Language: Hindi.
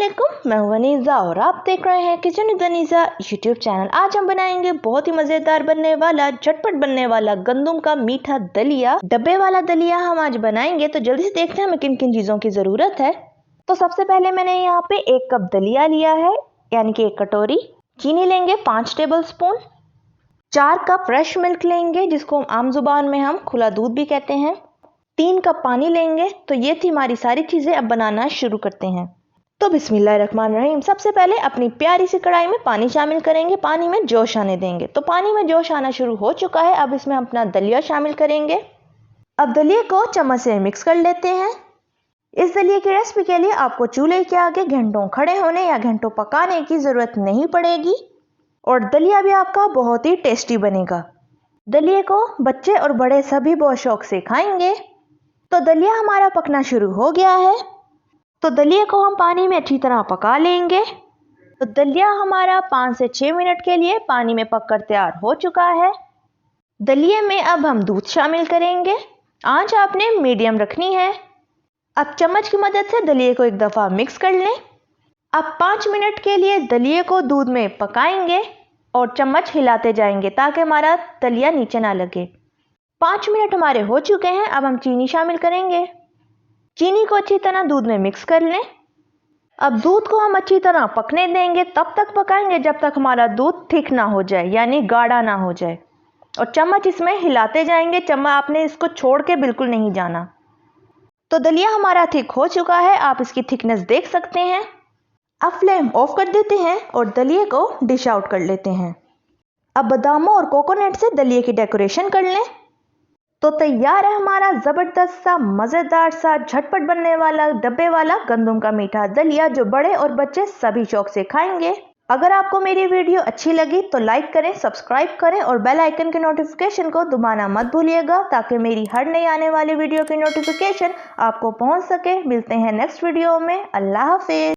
अस्सलामुअलैकुम, मैं हूं अनीज़ा और आप देख रहे हैं kitchen with Aniza YouTube channel. आज हम बनाएंगे बहुत ही मज़ेदार बनने वाला, झटपट बनने वाला गंदम का मीठा दलिया। डब्बे वाला दलिया हम आज बनाएंगे, तो जल्दी से देखते हैं हमें किन किन चीज़ों की ज़रूरत है। तो सबसे पहले मैंने यहाँ पे 1 कप दलिया लिया है, यानी कि 1 कटोरी। चीनी लेंगे 5 table spoon. 4 cup fresh milk लेंगे, जिसको आम जुबान में हम खुला दूध भी कहते हैं। 3 कप पानी लेंगे। तो ये थी हमारी सारी चीज़ें। अब बनाना शुरू करते हैं। तो बिस्मिल्लाहिर्रहमानिर्रहीम। सबसे पहले अपनी प्यारी सी कढ़ाई में पानी शामिल करेंगे, पानी में जोश आने देंगे। तो पानी में जोश आना शुरू हो चुका है। अब इसमें अपना दलिया शामिल करेंगे। अब दलिए को चम्मच से मिक्स कर लेते हैं। इस दलिए की रेसिपी के लिए आपको चूल्हे के आगे घंटों खड़े होने या घंटों पकाने की ज़रूरत नहीं पड़ेगी और दलिया भी आपका बहुत ही टेस्टी बनेगा। दलिए को बच्चे और बड़े सभी बहुत शौक से खाएंगे। तो दलिया हमारा पकना शुरू हो गया है। तो दलिया को हम पानी में अच्छी तरह पका लेंगे। तो दलिया हमारा 5 से 6 मिनट के लिए पानी में पककर तैयार हो चुका है। दलिए में अब हम दूध शामिल करेंगे। आंच आपने मीडियम रखनी है। अब चम्मच की मदद से दलिए को एक दफ़ा मिक्स कर लें। अब 5 मिनट के लिए दलिए को दूध में पकाएंगे और चम्मच हिलाते जाएंगे ताकि हमारा दलिया नीचे ना लगे। 5 मिनट हमारे हो चुके हैं। अब हम चीनी शामिल करेंगे। चीनी को अच्छी तरह दूध में मिक्स कर लें। अब दूध को हम अच्छी तरह पकने देंगे, तब तक पकाएंगे जब तक हमारा दूध थिक ना हो जाए, यानी गाढ़ा ना हो जाए। और चम्मच इसमें हिलाते जाएंगे। चम्मच आपने इसको छोड़ के बिल्कुल नहीं जाना। तो दलिया हमारा थिक हो चुका है, आप इसकी थिकनेस देख सकते हैं। अब फ्लेम ऑफ कर देते हैं और दलिए को डिश आउट कर लेते हैं। अब बादामों और कोकोनट से दलिए की डेकोरेशन कर लें। तो तैयार है हमारा ज़बरदस्त सा, मज़ेदार सा, झटपट बनने वाला डब्बे वाला गंदम का मीठा दलिया, जो बड़े और बच्चे सभी शौक से खाएंगे। अगर आपको मेरी वीडियो अच्छी लगी तो लाइक करें, सब्सक्राइब करें और बेल आइकन के नोटिफिकेशन को दबाना मत भूलिएगा, ताकि मेरी हर नई आने वाली वीडियो की नोटिफिकेशन आपको पहुंच सके। मिलते हैं नेक्स्ट वीडियो में। अल्लाह हाफिज़।